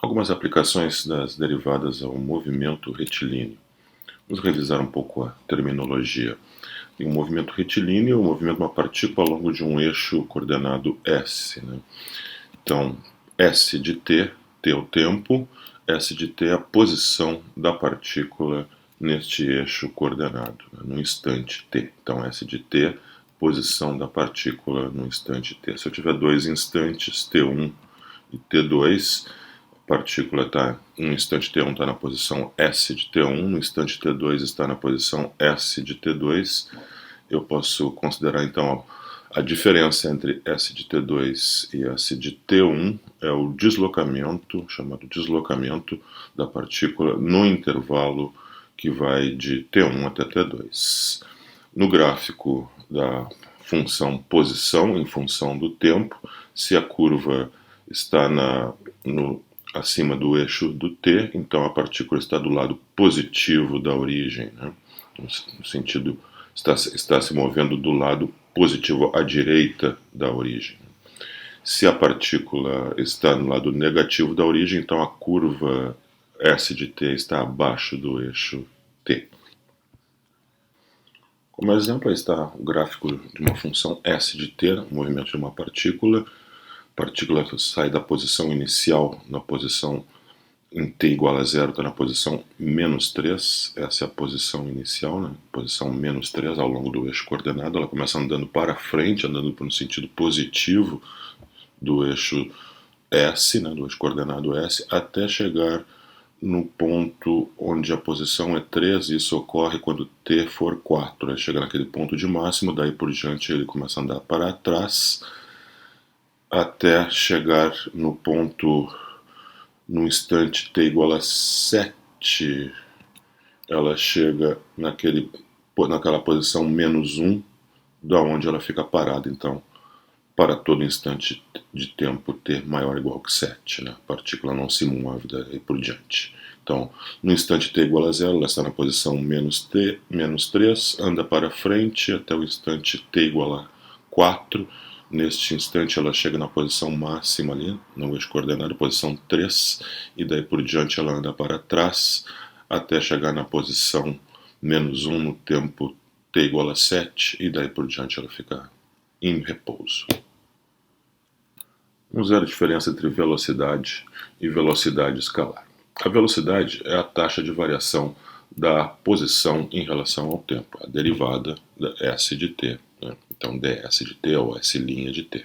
Algumas aplicações das derivadas ao movimento retilíneo. Vamos revisar um pouco a terminologia. Tem um movimento retilíneo, o movimento de uma partícula ao longo de um eixo coordenado S. Então, S de t é o tempo, S de t é a posição da partícula neste eixo coordenado, no instante t. Então, S de t, posição da partícula no instante t. Se eu tiver dois instantes, t1 e t2, a partícula está, no instante t1 está na posição S de t1, no instante t2 está na posição S de t2. Eu posso considerar então a diferença entre S de t2 e S de t1 é o deslocamento, chamado deslocamento da partícula no intervalo que vai de t1 até t2. No gráfico da função posição, em função do tempo, se a curva está acima do eixo do t, então a partícula está do lado positivo da origem, no sentido, está se movendo do lado positivo à direita da origem. Se a partícula está no lado negativo da origem, então a curva S de t está abaixo do eixo t. Como exemplo, aí está o gráfico de uma função S de t, o movimento de uma partícula. A partícula sai da posição inicial, na posição em t igual a zero, está na posição menos 3, essa é a posição inicial, posição menos 3 ao longo do eixo coordenado. Ela começa andando para frente, andando no sentido positivo do eixo S, do eixo coordenado S, até chegar no ponto onde a posição é 3, e isso ocorre quando t for 4. Aí chega naquele ponto de máximo, daí por diante ele começa a andar para trás, até chegar no ponto, no instante t igual a 7, ela chega naquela posição menos 1, da onde ela fica parada, então, para todo instante de tempo t maior ou igual que 7. A partícula não se move daí por diante. Então, no instante t igual a 0, ela está na posição menos 3, anda para frente até o instante t igual a 4, neste instante ela chega na posição máxima ali, no eixo coordenado, posição 3, e daí por diante ela anda para trás, até chegar na posição menos 1 no tempo t igual a 7, e daí por diante ela fica em repouso. Vamos ver a diferença entre velocidade e velocidade escalar. A velocidade é a taxa de variação da posição em relação ao tempo, a derivada da S de t. Então, ds de t ou S' de t.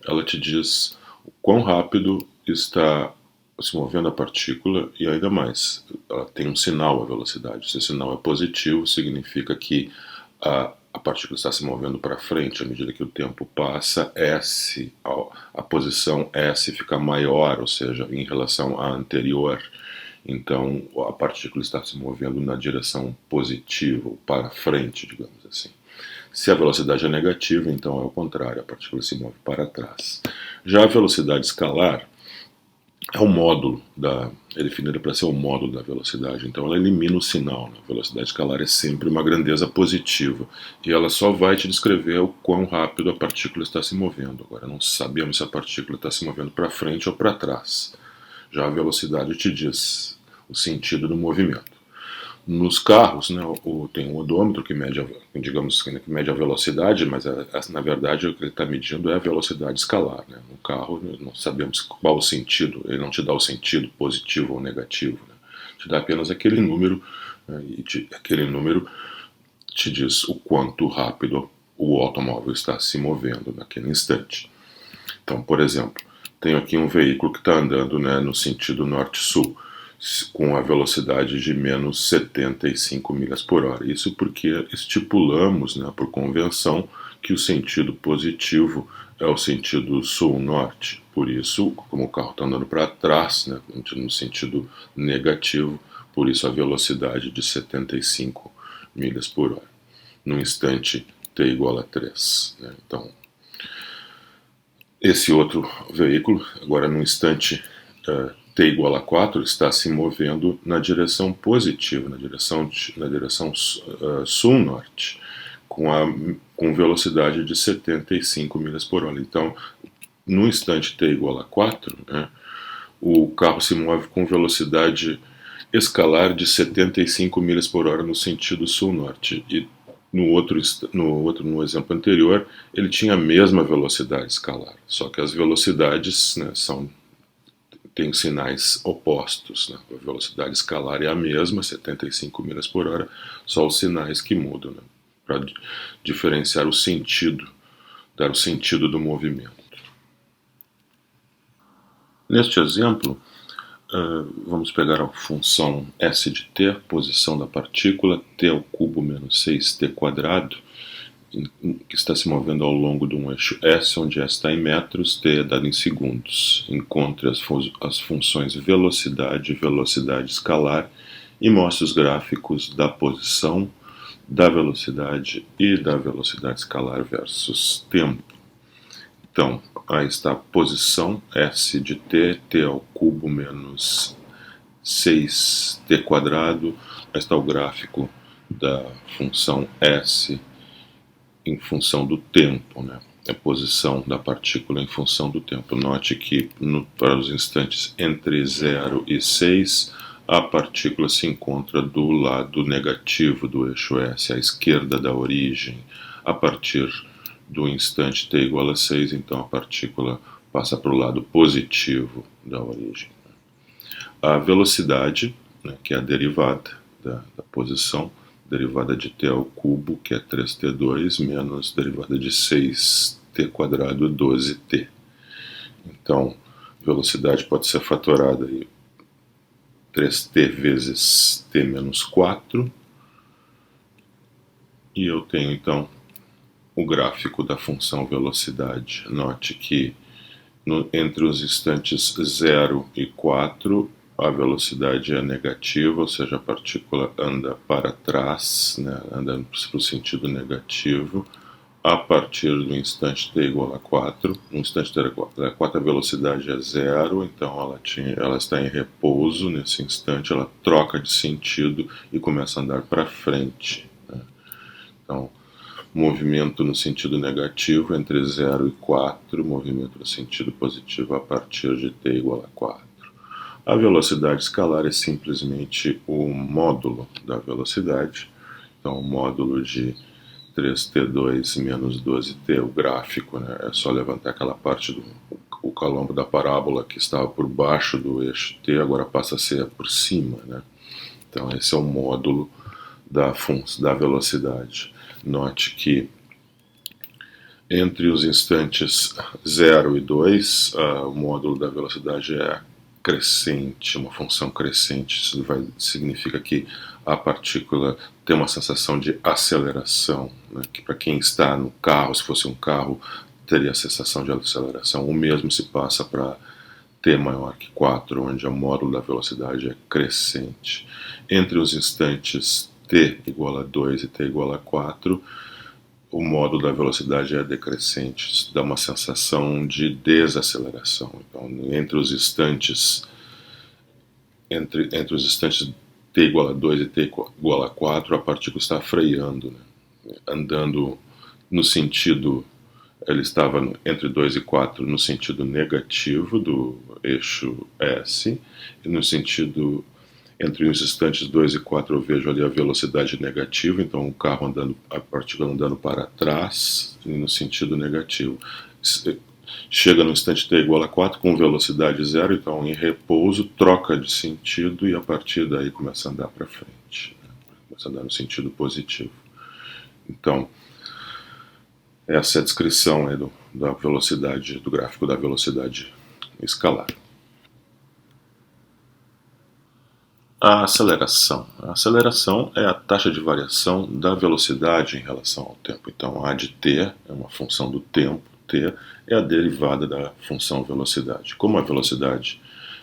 Ela te diz o quão rápido está se movendo a partícula, e ainda mais, ela tem um sinal, a velocidade. Se o sinal é positivo, significa que a partícula está se movendo para frente. À medida que o tempo passa, a posição S fica maior, ou seja, em relação à anterior. Então, a partícula está se movendo na direção positiva, para frente, digamos assim. Se a velocidade é negativa, então é o contrário, a partícula se move para trás. Já a velocidade escalar é o módulo é definida para ser o módulo da velocidade, então ela elimina o sinal. A velocidade escalar é sempre uma grandeza positiva, e ela só vai te descrever o quão rápido a partícula está se movendo. Agora, não sabemos se a partícula está se movendo para frente ou para trás. Já a velocidade te diz o sentido do movimento. Nos carros, tem um odômetro que mede, que mede a velocidade, mas na verdade o que ele está medindo é a velocidade escalar. No carro não sabemos qual o sentido, ele não te dá o sentido positivo ou negativo. Te dá apenas aquele número, e aquele número te diz o quanto rápido o automóvel está se movendo naquele instante. Então, por exemplo, tenho aqui um veículo que está andando no sentido norte-sul, com a velocidade de menos 75 milhas por hora. Isso porque estipulamos, por convenção, que o sentido positivo é o sentido sul-norte. Por isso, como o carro está andando para trás, no sentido negativo, por isso a velocidade de 75 milhas por hora. No instante t igual a 3. Então, esse outro veículo, agora no instante t igual a 4, está se movendo na direção positiva, na direção sul-norte, com velocidade de 75 milhas por hora. Então, no instante t igual a 4, o carro se move com velocidade escalar de 75 milhas por hora no sentido sul-norte. E no exemplo anterior, ele tinha a mesma velocidade escalar, só que as velocidades, né, têm sinais opostos. Né? A velocidade escalar é a mesma, 75 milhas por hora, só os sinais que mudam, né? Para diferenciar o sentido, dar o sentido do movimento. Neste exemplo, vamos pegar a função S de t, posição da partícula, t ao cubo menos 6t quadrado, que está se movendo ao longo de um eixo S, onde S está em metros, t é dado em segundos. Encontre as funções velocidade e velocidade escalar e mostre os gráficos da posição, da velocidade e da velocidade escalar versus tempo. Então, aí está a posição S de t, t ao cubo menos 6t quadrado. Aí está o gráfico da função S em função do tempo, né? A posição da partícula em função do tempo. Note que para os instantes entre 0 e 6, a partícula se encontra do lado negativo do eixo S, à esquerda da origem. A partir do instante t igual a 6, então a partícula passa para o lado positivo da origem. A velocidade, né, que é a derivada da posição, derivada de t ao cubo, que é 3t2, menos derivada de 6t quadrado, 12t. Então, velocidade pode ser fatorada aí 3t vezes t menos 4. E eu tenho, então, o gráfico da função velocidade. Note que entre os instantes 0 e 4, a velocidade é negativa, ou seja, a partícula anda para trás, né, anda para o sentido negativo. A partir do instante t igual a 4, no instante t igual a 4 a velocidade é 0, então ela está em repouso nesse instante, ela troca de sentido e começa a andar para frente. Né? Então, movimento no sentido negativo entre 0 e 4, movimento no sentido positivo a partir de t igual a 4. A velocidade escalar é simplesmente o módulo da velocidade, então o módulo de 3t2 menos 12t, o gráfico, né? É só levantar aquela parte do o calombo da parábola que estava por baixo do eixo t, agora passa a ser por cima. Né? Então esse é o módulo da velocidade. Note que entre os instantes 0 e 2, o módulo da velocidade é crescente, uma função crescente. Isso significa que a partícula tem uma sensação de aceleração, né? Que para quem está no carro, se fosse um carro, teria a sensação de aceleração. O mesmo se passa para t maior que 4, onde o módulo da velocidade é crescente. Entre os instantes t igual a 2 e t igual a 4, o módulo da velocidade é decrescente, isso dá uma sensação de desaceleração. Então, entre os instantes t igual a 2 e t igual a 4, a partícula está freando, né? Andando no sentido, ele estava entre 2 e 4 no sentido negativo do eixo S, e no sentido entre os instantes 2 e 4 eu vejo ali a velocidade negativa, então o carro andando, a partícula andando para trás no sentido negativo. Chega no instante t igual a 4 com velocidade 0, então em repouso, troca de sentido e a partir daí começa a andar para frente, né? Começa a andar no sentido positivo. Então, essa é a descrição aí da velocidade, do gráfico da velocidade escalar. A aceleração. A aceleração é a taxa de variação da velocidade em relação ao tempo. Então, a de t é uma função do tempo, t é a derivada da função velocidade. Como a velocidade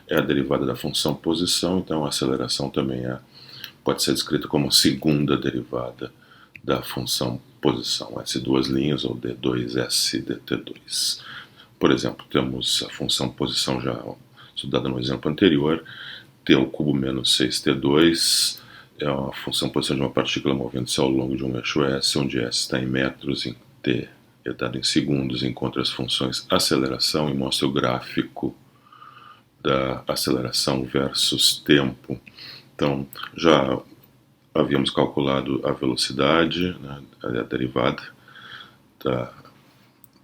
é a derivada da função posição, então a aceleração também pode ser descrita como a segunda derivada da função posição, S duas linhas ou d2s dt2. Por exemplo, temos a função posição já estudada no exemplo anterior, t ao cubo menos 6t2 é uma função posição de uma partícula movendo-se ao longo de um eixo S, onde S está em metros, em t é dado em segundos. Encontra as funções aceleração e mostra o gráfico da aceleração versus tempo. Então, já havíamos calculado a velocidade, né, a derivada da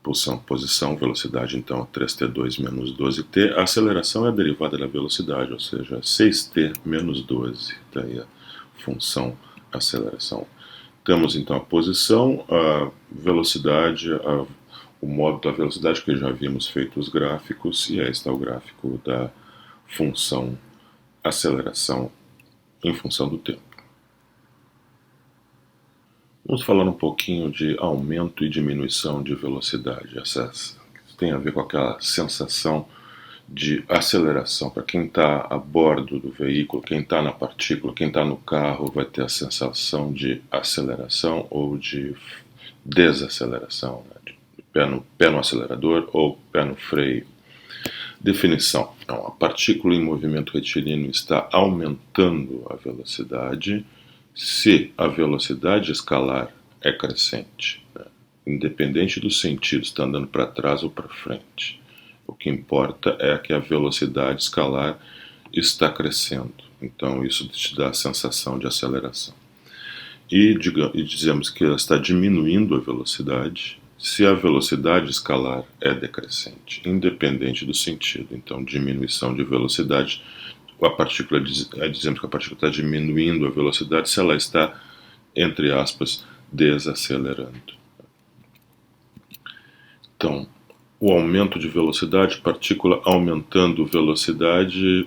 posição, velocidade, então 3t2 menos 12t. A aceleração é a derivada da velocidade, ou seja, 6t menos 12, daí a função aceleração. Temos então a posição, a velocidade, o modo da velocidade, que já havíamos feito os gráficos, e aí está o gráfico da função aceleração em função do tempo. Vamos falar um pouquinho de aumento e diminuição de velocidade. Essa tem a ver com aquela sensação de aceleração. Para quem está a bordo do veículo, quem está na partícula, quem está no carro, vai ter a sensação de aceleração ou de desaceleração, né? De pé no acelerador ou pé no freio. Definição. Então, a partícula em movimento retilíneo está aumentando a velocidade se a velocidade escalar é crescente, né? Independente do sentido, está andando para trás ou para frente. O que importa é que a velocidade escalar está crescendo. Então isso te dá a sensação de aceleração. E dizemos que ela está diminuindo a velocidade se a velocidade escalar é decrescente, independente do sentido. Então diminuição de velocidade, dizemos que a partícula está diminuindo a velocidade se ela está, entre aspas, desacelerando. Então, o aumento de velocidade, partícula aumentando velocidade,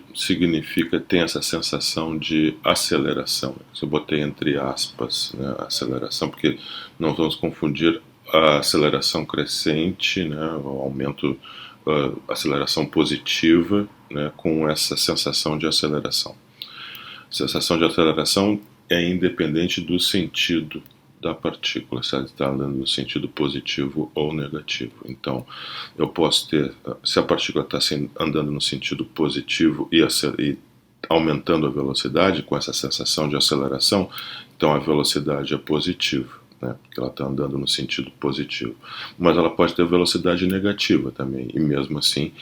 tem essa sensação de aceleração. Eu botei entre aspas, né, aceleração, porque não vamos confundir a aceleração crescente, né, o aumento, aceleração positiva, né, com essa sensação de aceleração. A sensação de aceleração é independente do sentido da partícula, se ela está andando no sentido positivo ou negativo. Então, eu posso ter, se a partícula está andando no sentido positivo e aumentando a velocidade com essa sensação de aceleração, então a velocidade é positiva, né, porque ela está andando no sentido positivo. Mas ela pode ter velocidade negativa também, e mesmo assim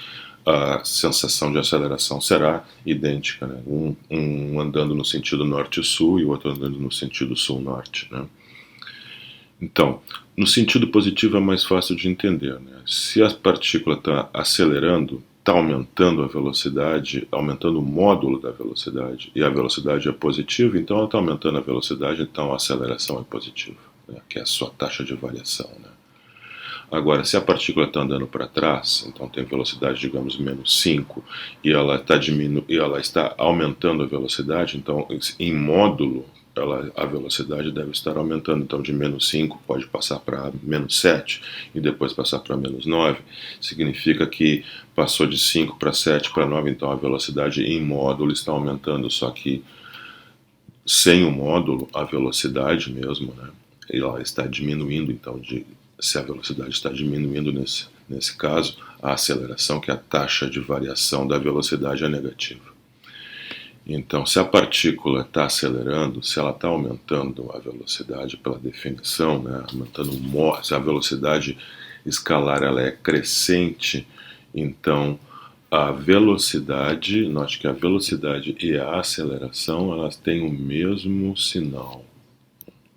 a sensação de aceleração será idêntica, né? Um andando no sentido norte-sul e o outro andando no sentido sul-norte, né? Então, no sentido positivo é mais fácil de entender, né? Se a partícula está acelerando, está aumentando a velocidade, aumentando o módulo da velocidade, e a velocidade é positiva, então ela está aumentando a velocidade, então a aceleração é positiva, né? Que é a sua taxa de variação, né? Agora, se a partícula está andando para trás, então tem velocidade, digamos, menos 5, e ela está aumentando a velocidade, então em módulo, a velocidade deve estar aumentando. Então de menos 5 pode passar para menos 7 e depois passar para menos 9. Significa que passou de 5 para 7 para 9, então a velocidade em módulo está aumentando, só que sem o módulo, a velocidade mesmo, né, ela está diminuindo. Então se a velocidade está diminuindo nesse caso, a aceleração, que é a taxa de variação da velocidade, é negativa. Então, se a partícula está acelerando, se ela está aumentando a velocidade pela definição, né, se a velocidade escalar ela é crescente, então a velocidade, note que a velocidade e a aceleração, elas têm o mesmo sinal.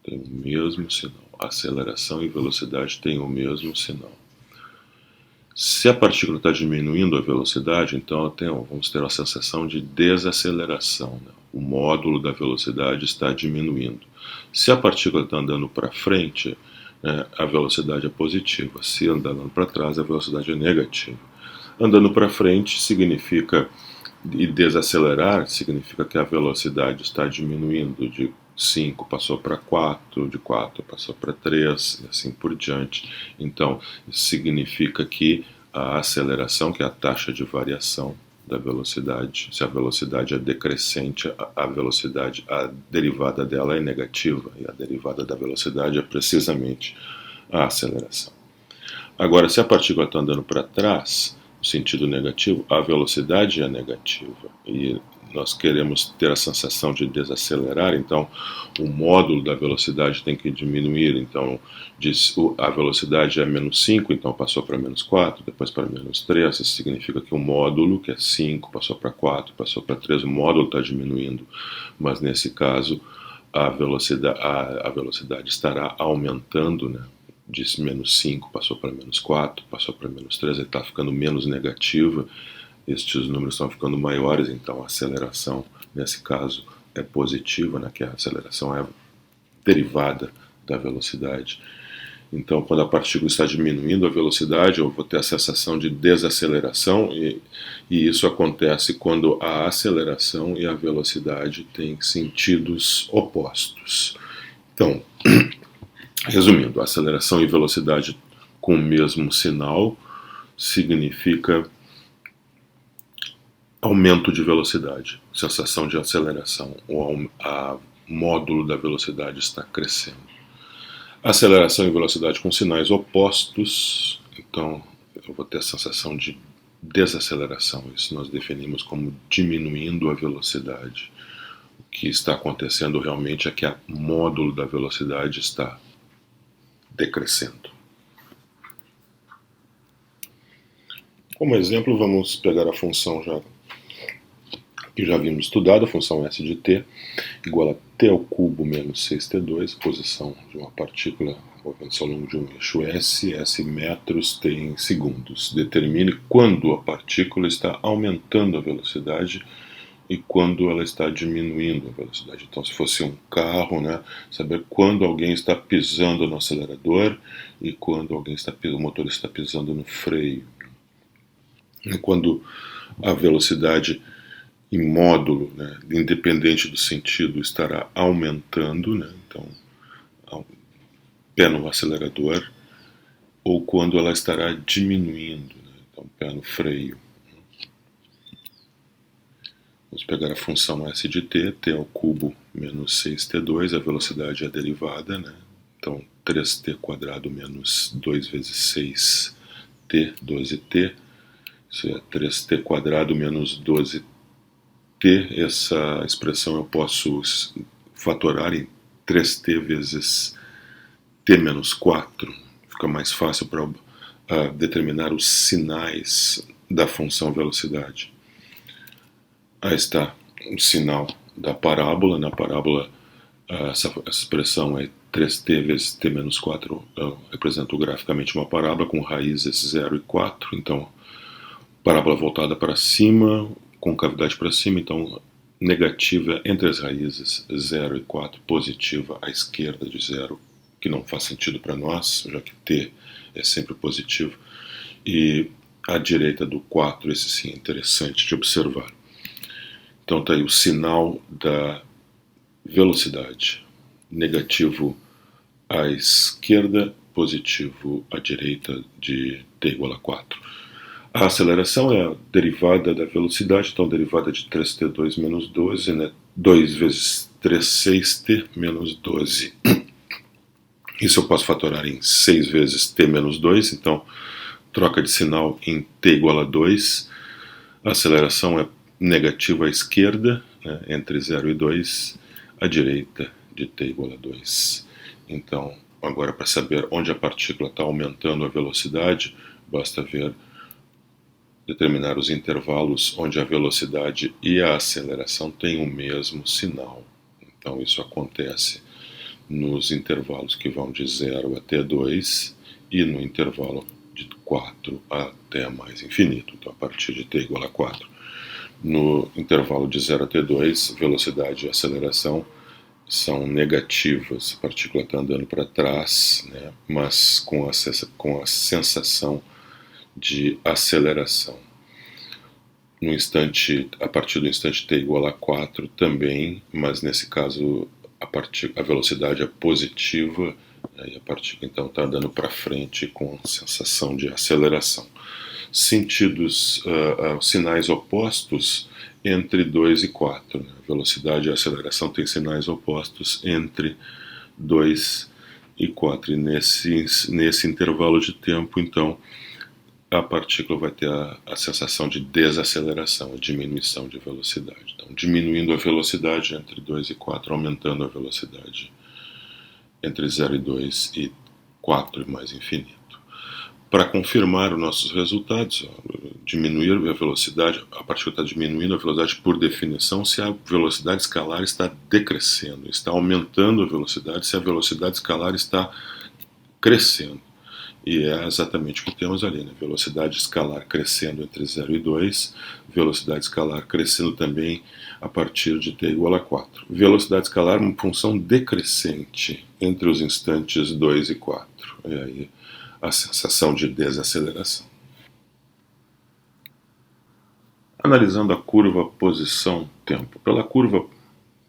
Tem o mesmo sinal. Aceleração e velocidade têm o mesmo sinal. Se a partícula está diminuindo a velocidade, então vamos ter a sensação de desaceleração, né? O módulo da velocidade está diminuindo. Se a partícula está andando para frente, né, a velocidade é positiva. Se andando para trás, a velocidade é negativa. Andando para frente e desacelerar significa que a velocidade está diminuindo. De 5 passou para 4, de 4 passou para 3, e assim por diante. Então, isso significa que a aceleração, que é a taxa de variação da velocidade, se a velocidade é decrescente, a derivada dela é negativa, e a derivada da velocidade é precisamente a aceleração. Agora, se a partícula está andando para trás, sentido negativo, a velocidade é negativa e nós queremos ter a sensação de desacelerar, então o módulo da velocidade tem que diminuir, então a velocidade é -5, então passou para -4, depois para -3, isso significa que o módulo, que é 5, passou para 4, passou para 3, o módulo está diminuindo, mas nesse caso a velocidade estará aumentando, né? De -5 passou para -4, passou para -3, ele está ficando menos negativa, estes números estão ficando maiores, então a aceleração, nesse caso, é positiva, né, que a aceleração é derivada da velocidade. Então, quando a partícula está diminuindo a velocidade, eu vou ter a sensação de desaceleração, e isso acontece quando a aceleração e a velocidade têm sentidos opostos. Então, resumindo, aceleração e velocidade com o mesmo sinal significa aumento de velocidade, sensação de aceleração, o módulo da velocidade está crescendo. Aceleração e velocidade com sinais opostos, então eu vou ter a sensação de desaceleração, isso nós definimos como diminuindo a velocidade. O que está acontecendo realmente é que o módulo da velocidade está decrescendo. Como exemplo, vamos pegar a função que já vimos estudado, a função S de t igual a t ao cubo menos 6t2, posição de uma partícula movendo-se ao longo de um eixo S metros, t em segundos. Determine quando a partícula está aumentando a velocidade e quando ela está diminuindo a velocidade. Então, se fosse um carro, né, saber quando alguém está pisando no acelerador e quando o motorista está pisando no freio. E quando a velocidade em módulo, né, independente do sentido, estará aumentando, né, então, pé no acelerador, ou quando ela estará diminuindo, né, então, pé no freio. Vamos pegar a função S de t, t ao cubo menos 6t2, a velocidade é a derivada, né, então 3t quadrado menos 2 vezes 6t, 12t, isso é 3t quadrado menos 12t. Essa expressão eu posso fatorar em 3t vezes t menos 4. Fica mais fácil para determinar os sinais da função velocidade. Aí está o sinal da parábola. Na parábola, essa expressão é 3t vezes t menos 4. Eu represento graficamente uma parábola com raízes 0 e 4. Então, parábola voltada para cima, concavidade para cima, então negativa entre as raízes 0 e 4, positiva à esquerda de 0, que não faz sentido para nós, já que t é sempre positivo, e à direita do 4, esse sim é interessante de observar. Então está aí o sinal da velocidade, negativo à esquerda, positivo à direita de t igual a 4. A aceleração é a derivada da velocidade, então a derivada de 3t2 menos 12, né? 2 vezes 3, 6t menos 12. Isso eu posso fatorar em 6 vezes t menos 2, então troca de sinal em t igual a 2. A aceleração é negativa à esquerda, né? Entre 0 e 2, à direita de t igual a 2. Então, agora para saber onde a partícula está aumentando a velocidade, basta determinar os intervalos onde a velocidade e a aceleração têm o mesmo sinal. Então isso acontece nos intervalos que vão de 0 até 2 e no intervalo de 4 até mais infinito, então a partir de t igual a 4. No intervalo de 0 até 2, velocidade e aceleração são negativas, a partícula está andando para trás, né, mas com a sensação de aceleração. No instante, a partir do instante t igual a 4 também, mas nesse caso a velocidade é positiva, e a partícula então está andando para frente com a sensação de aceleração. Sinais opostos entre 2 e 4. Né? A velocidade e a aceleração têm sinais opostos entre 2 e 4. E nesse intervalo de tempo, então, a partícula vai ter a sensação de desaceleração, a diminuição de velocidade. Então, diminuindo a velocidade entre 2 e 4, aumentando a velocidade entre 0 e 2 e 4 e mais infinito. Para confirmar os nossos resultados, diminuir a velocidade, a partícula está diminuindo a velocidade por definição se a velocidade escalar está decrescendo, está aumentando a velocidade se a velocidade escalar está crescendo. E é exatamente o que temos ali, né? Velocidade escalar crescendo entre 0 e 2, velocidade escalar crescendo também a partir de t igual a 4. Velocidade escalar uma função decrescente entre os instantes 2 e 4. E aí a sensação de desaceleração. Analisando a curva posição-tempo. Pela curva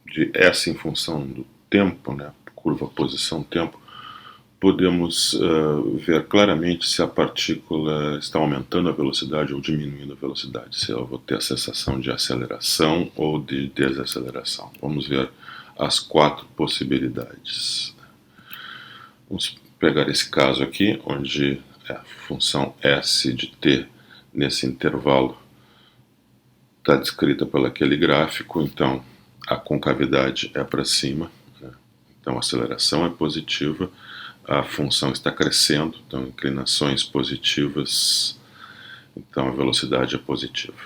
de S em função do tempo, né? Curva posição-tempo, podemos ver claramente se a partícula está aumentando a velocidade ou diminuindo a velocidade, se eu vou ter a sensação de aceleração ou de desaceleração. Vamos ver as 4 possibilidades. Vamos pegar esse caso aqui, onde a função S de t nesse intervalo está descrita por aquele gráfico, então a concavidade é para cima, né? Então a aceleração é positiva, a função está crescendo, então inclinações positivas, então a velocidade é positiva.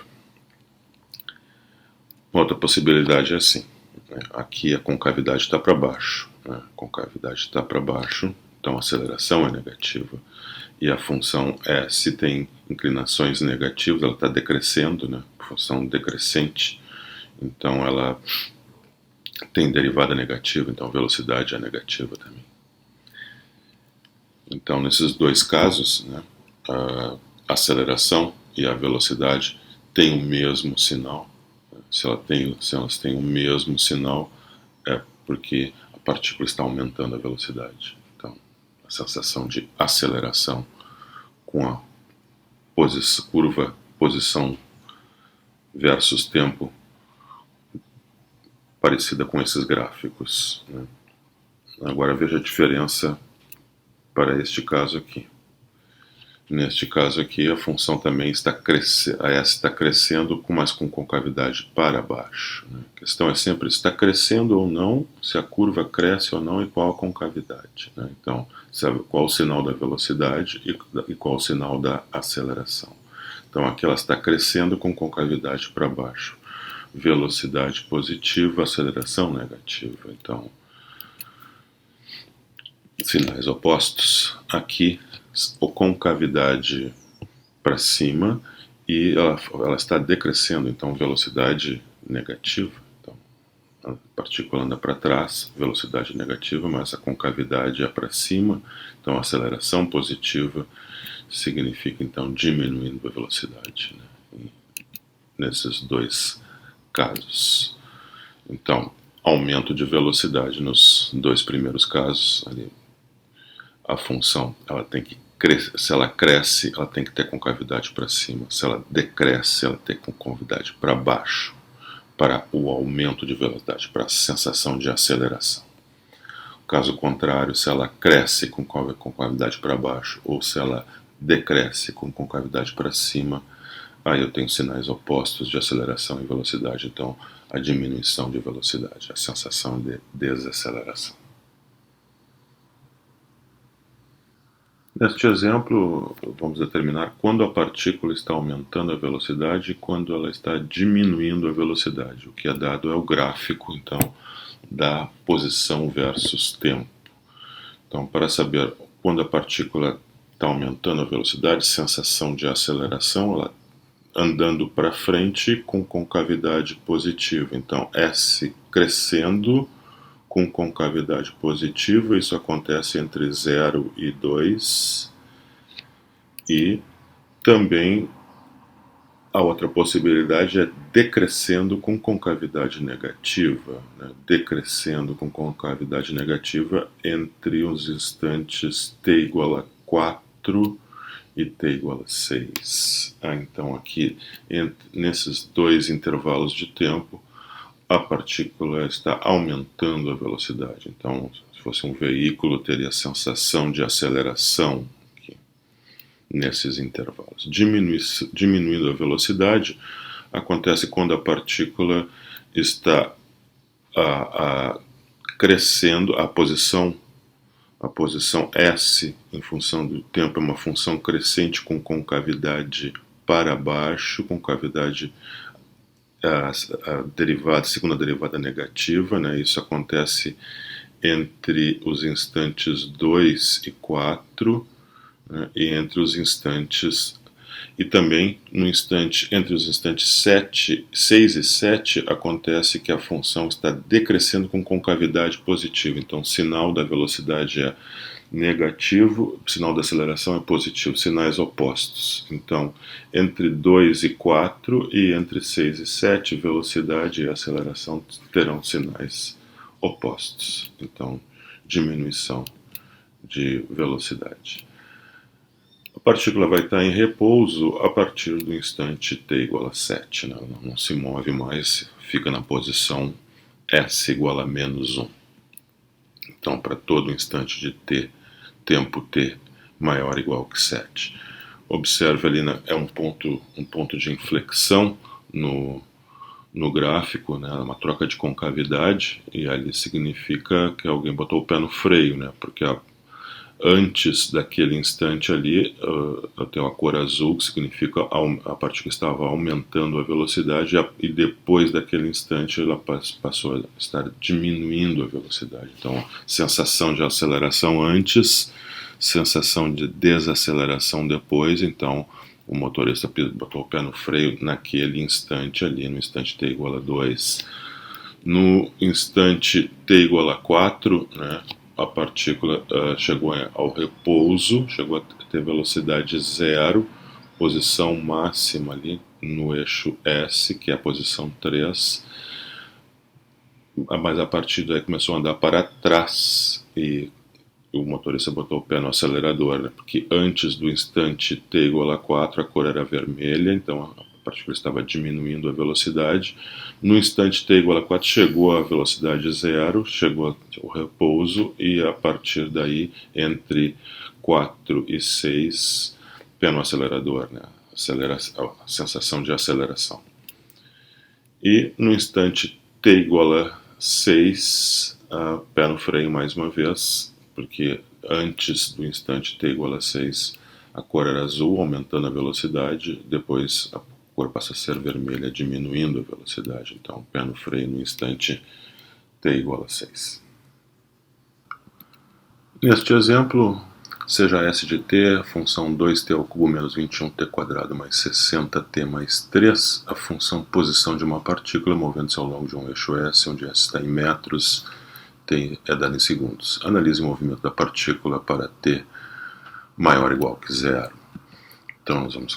Outra possibilidade é assim, né? Aqui a concavidade está para baixo, né? A concavidade está para baixo, então a aceleração é negativa, e a função S tem inclinações negativas, ela está decrescendo, né? Função decrescente, então ela tem derivada negativa, então a velocidade é negativa também. Então, nesses dois casos, né, a aceleração e a velocidade têm o mesmo sinal. Se elas têm o mesmo sinal, é porque a partícula está aumentando a velocidade. Então, a sensação de aceleração com a curva posição versus tempo parecida com esses gráficos, né? Agora veja a diferença para este caso aqui. Neste caso aqui, a função também está crescendo, a S está crescendo, mas com concavidade para baixo, né? A questão é sempre se está crescendo ou não, se a curva cresce ou não e qual a concavidade, né? Então, qual o sinal da velocidade e qual o sinal da aceleração. Então, aqui ela está crescendo com concavidade para baixo. Velocidade positiva, aceleração negativa. Então, sinais opostos. Aqui, concavidade para cima e ela está decrescendo, então velocidade negativa. Então, a partícula anda para trás, velocidade negativa, mas a concavidade é para cima, então a aceleração positiva significa então diminuindo a velocidade, né? Nesses dois casos. Então, aumento de velocidade nos dois primeiros casos, ali, a função ela tem que crescer, se ela cresce, ela tem que ter concavidade para cima, se ela decresce, ela tem concavidade para baixo, para o aumento de velocidade, para a sensação de aceleração. Caso contrário, se ela cresce com concavidade para baixo ou se ela decresce com concavidade para cima, aí eu tenho sinais opostos de aceleração e velocidade, então a diminuição de velocidade, a sensação de desaceleração. Neste exemplo, vamos determinar quando a partícula está aumentando a velocidade e quando ela está diminuindo a velocidade. O que é dado é o gráfico, então, da posição versus tempo. Então, para saber quando a partícula está aumentando a velocidade, sensação de aceleração, ela andando para frente com concavidade positiva. Então, S crescendo com concavidade positiva, isso acontece entre 0 e 2, e também a outra possibilidade é decrescendo com concavidade negativa, né? Decrescendo com concavidade negativa entre os instantes t igual a 4 e t igual a 6. Então aqui, nesses dois intervalos de tempo, a partícula está aumentando a velocidade. Então, se fosse um veículo, teria a sensação de aceleração aqui. nesses intervalos. Diminuindo a velocidade acontece quando a partícula está crescendo, a posição S em função do tempo é uma função crescente com concavidade para baixo, concavidade segunda derivada negativa, né? Isso acontece entre os instantes 2 e 4, né? E entre os instantes e também entre os instantes 6 e 7 acontece que a função está decrescendo com concavidade positiva. Então o sinal da velocidade é negativo, o sinal da aceleração é positivo, sinais opostos. Então, entre 2 e 4 e entre 6 e 7, velocidade e aceleração terão sinais opostos. Então, diminuição de velocidade. A partícula vai estar em repouso a partir do instante t igual a 7. Né? Ela não se move mais, fica na posição S igual a menos 1. Então, para todo instante de t, tempo t maior ou igual que 7. Observe ali, é um ponto de inflexão no gráfico, né? Uma troca de concavidade, e ali significa que alguém botou o pé no freio, né? Porque antes daquele instante ali, eu tenho a cor azul, que significa a partícula estava aumentando a velocidade, e depois daquele instante ela passou a estar diminuindo a velocidade. Então, sensação de aceleração antes, sensação de desaceleração depois. Então, o motorista botou o pé no freio naquele instante ali, no instante t igual a 2. No instante t igual a 4, né, a partícula chegou ao repouso, chegou a ter velocidade zero, posição máxima ali no eixo S, que é a posição 3, mas a partir daí começou a andar para trás e o motorista botou o pé no acelerador, né? Porque antes do instante t igual a 4 a cor era vermelha, então a partícula estava diminuindo a velocidade. No instante t igual a 4 chegou a velocidade zero, chegou ao repouso, e a partir daí, entre 4 e 6, pé no acelerador, né? A sensação de aceleração. E no instante t igual a 6, pé no freio mais uma vez, porque antes do instante t igual a 6 a cor era azul, aumentando a velocidade, depois a cor passa a ser vermelha, diminuindo a velocidade. Então, pé no freio no instante t igual a 6. Neste exemplo, seja S de t, a função 2t ao cubo menos 21t quadrado mais 60t mais 3, a função posição de uma partícula movendo-se ao longo de um eixo S, onde S está em metros, t é dado em segundos. Analise o movimento da partícula para t maior ou igual que zero. Então, nós vamos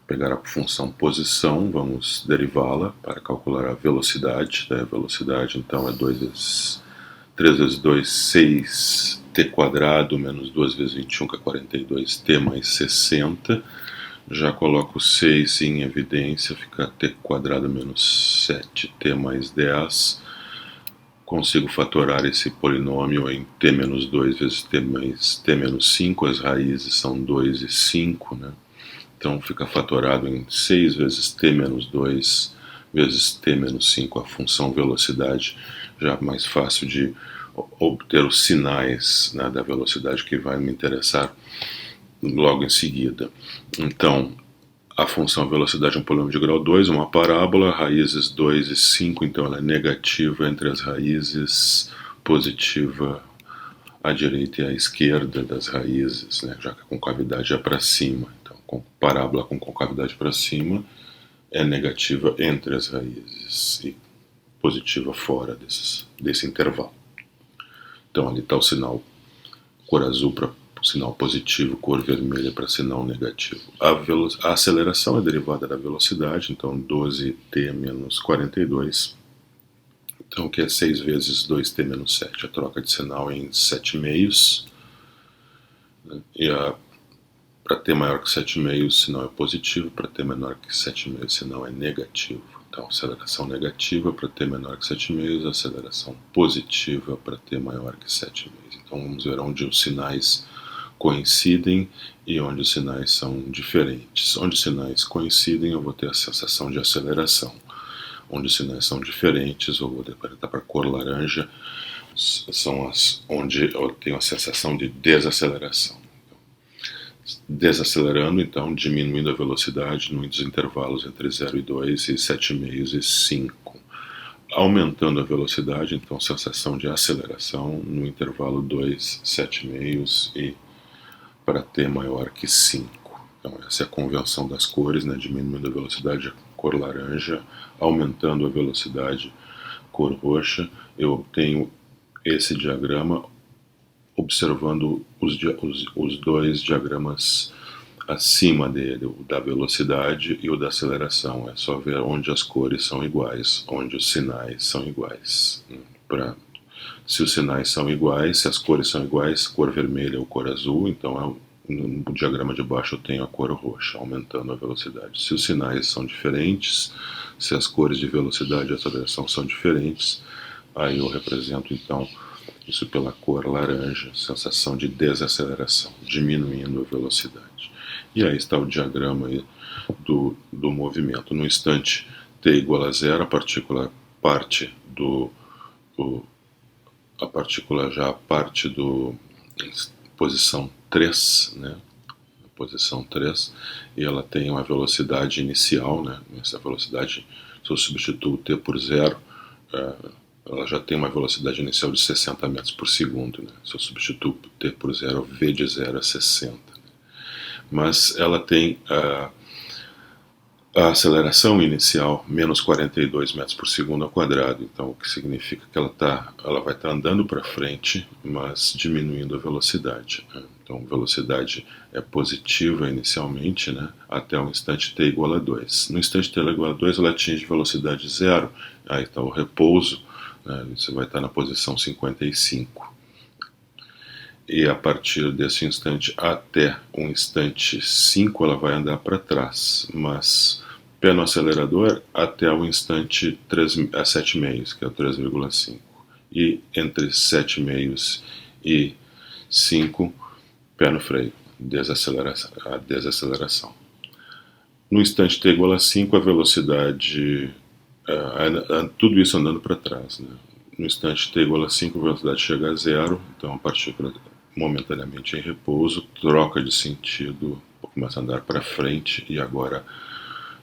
pegar a função posição, vamos derivá-la para calcular a velocidade. A velocidade, então, é 3 vezes 2, 6t quadrado, menos 2 vezes 21, que é 42t, mais 60. Já coloco 6 em evidência, fica t quadrado menos 7t mais 10. Consigo fatorar esse polinômio em t menos 2 vezes t mais t menos 5, as raízes são 2 e 5, né? Então fica fatorado em 6 vezes t menos 2 vezes t menos 5, a função velocidade, já mais fácil de obter os sinais, né, da velocidade, que vai me interessar logo em seguida. Então, a função velocidade é um polinômio de grau 2, uma parábola, raízes 2 e 5, então ela é negativa entre as raízes, positiva à direita e à esquerda das raízes, né, já que a concavidade é para cima. Então, com parábola com concavidade para cima é negativa entre as raízes e positiva fora desse intervalo. Então ali está o sinal cor azul para sinal positivo, cor vermelha para sinal negativo. A aceleração é derivada da velocidade, então 12t menos 42, então que é 6 vezes 2t menos 7, a troca de sinal em 7 meios, né? E para t maior que 7,5 o sinal é positivo, para t menor que 7,5 o sinal é negativo. Então, aceleração negativa para t menor que 7,5, aceleração positiva para t maior que 7,5. Então, vamos ver onde os sinais coincidem e onde os sinais são diferentes. Onde os sinais coincidem, eu vou ter a sensação de aceleração. Onde os sinais são diferentes, eu vou interpretar para a cor laranja, são as onde eu tenho a sensação de desaceleração. Desacelerando, então, diminuindo a velocidade nos intervalos entre 0 e 2 e 7,5 e 5. Aumentando a velocidade, então, sensação de aceleração no intervalo 2, 7,5 e para t maior que 5. Então, essa é a convenção das cores, né? Diminuindo a velocidade, cor laranja, aumentando a velocidade, cor roxa. Eu tenho esse diagrama observando os dois diagramas acima dele, o da velocidade e o da aceleração. É só ver onde as cores são iguais, onde os sinais são iguais. Se os sinais são iguais, se as cores são iguais, cor vermelha ou cor azul, então no diagrama de baixo eu tenho a cor roxa, aumentando a velocidade. Se os sinais são diferentes, se as cores de velocidade e aceleração são diferentes, aí eu represento então isso pela cor laranja, sensação de desaceleração, diminuindo a velocidade. E aí está o diagrama aí do movimento. No instante t igual a zero, a partícula parte do posição 3, né? Posição 3, e ela tem uma velocidade inicial, né? Essa velocidade, se eu substituo t por zero, ela já tem uma velocidade inicial de 60 metros por segundo, né? Se eu substituo t por zero, v de 0 é 60. Né? Mas ela tem a aceleração inicial menos 42 metros por segundo ao quadrado, então o que significa que ela vai estar andando para frente, mas diminuindo a velocidade, né? Então a velocidade é positiva inicialmente, né, até o instante t igual a 2. No instante t igual a 2 ela atinge velocidade zero, aí está o repouso, né, você vai estar na posição 55. E a partir desse instante até o instante 5 ela vai andar para trás, mas pé no acelerador até o instante 7,5, que é o 3,5. E entre 7,5 e 5, pé no freio, a desaceleração. No instante t igual a 5, a velocidade, tudo isso andando para trás, né? No instante t igual a 5, a velocidade chega a zero, então a partícula momentaneamente em repouso, troca de sentido, começa a andar para frente e agora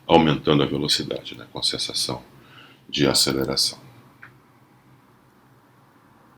aumentando a velocidade, né, com sensação de aceleração.